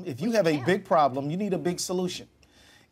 If you have a big problem, you need a big solution.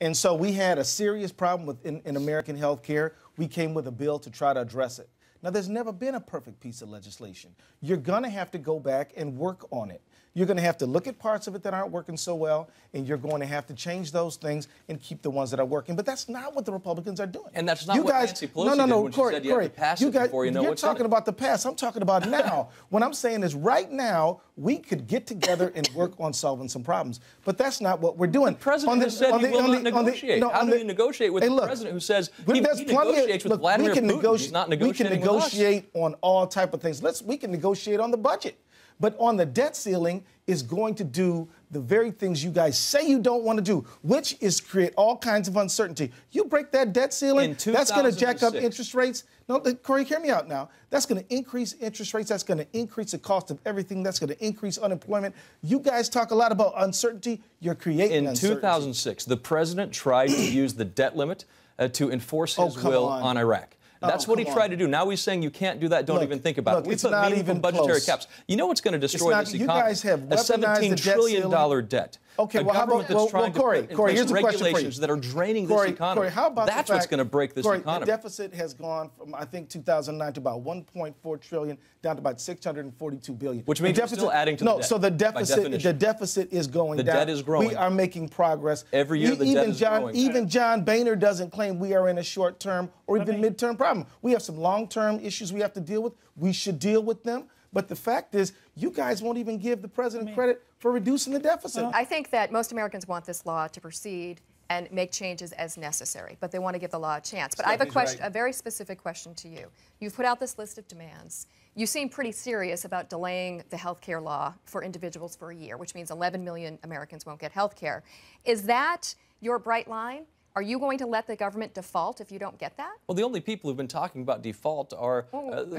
And so we had a serious problem in American health care. We came with a bill to try to address it. Now, there's never been a perfect piece of legislation. You're going to have to go back and work on it. You're going to have to look at parts of it that aren't working so well, and you're going to have to change those things and keep the ones that are working. But that's not what the Republicans are doing. And that's not what Nancy Pelosi did when she said you have to pass it before you know what's in it. You're talking about the past. I'm talking about now. What I'm saying is right now, we could get together and work on solving some problems. But that's not what we're doing. The president has said he will not negotiate. How do you negotiate with the president who says he negotiates with Vladimir Putin? He's not negotiating with us. We can negotiate on all type of things. We can negotiate on the budget. But on the debt ceiling is going to do the very things you guys say you don't want to do, which is create all kinds of uncertainty. You break that debt ceiling, that's going to jack up interest rates. No, Corey, hear me out now. That's going to increase interest rates. That's going to increase the cost of everything. That's going to increase unemployment. You guys talk a lot about uncertainty. You're creating uncertainty. In 2006, the president tried to use the debt limit to enforce his will on Iraq. That's what he tried to do. Now he's saying you can't do that. Don't even think about it. We put meaningful budgetary caps. You know what's going to destroy this economy? You guys have weaponized $17 trillion debt. Okay, well, how about Corey, here's a question for you. Regulations that are draining this economy. Corey, how about that's what's going to break this economy. The deficit has gone from, I think, 2009 to about 1.4 trillion down to about 642 billion. Which means you're still adding to the debt. No, so the deficit is going down. The debt is growing. We are making progress. Every year the debt is growing. Even John Boehner doesn't claim we are in a short-term or even mid-term problem. We have some long-term issues we have to deal with. We should deal with them. But the fact is, you guys won't even give the president credit for reducing the deficit. I think that most Americans want this law to proceed and make changes as necessary, but they want to give the law a chance. But I have a question, a very specific question to you. You've put out this list of demands. You seem pretty serious about delaying the health care law for individuals for a year, which means 11 million Americans won't get health care. Is that your bright line? Are you going to let the government default if you don't get that? Well, the only people who've been talking about default are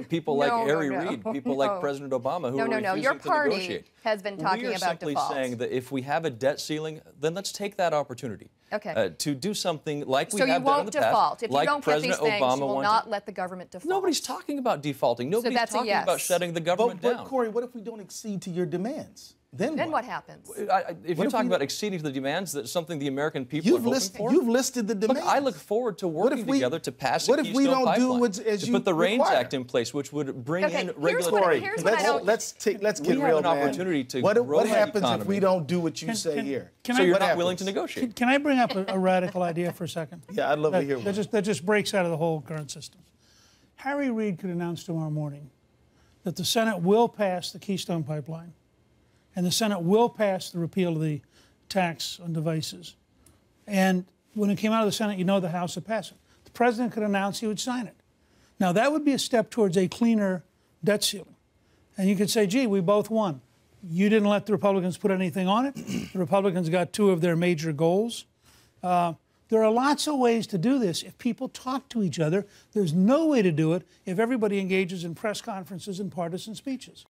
people like Harry Reid, people like President Obama, who are refusing Your to party negotiate. Has been talking about default. We are simply saying that if we have a debt ceiling, then let's take that opportunity to do something like we have done in the past. So you won't default. If you don't get these things, Obama you will not let the government default. Nobody's talking about defaulting. Nobody's talking about shutting the government down. But, Corey, what if we don't accede to your demands? Then what happens? If you're talking about acceding to the demands, that's something the American people are hoping for. You've listed the demands. Look, I look forward to working together to pass a Keystone Pipeline. What if we don't do what's to put the REINS Act in place, which would bring in regulatory. Let's get real, man. We have an opportunity to grow What happens economy. if we don't do what you say here? So you're not willing to negotiate? Can I bring up a radical idea for a second? Yeah, I'd love to hear one. That just breaks out of the whole current system. Harry Reid could announce tomorrow morning that the Senate will pass the Keystone Pipeline, and the Senate will pass the repeal of the tax on devices. And when it came out of the Senate, you know the House would pass it. The president could announce he would sign it. Now, that would be a step towards a cleaner debt ceiling. And you could say, gee, we both won. You didn't let the Republicans put anything on it. The Republicans got two of their major goals. There are lots of ways to do this if people talk to each other. There's no way to do it if everybody engages in press conferences and partisan speeches.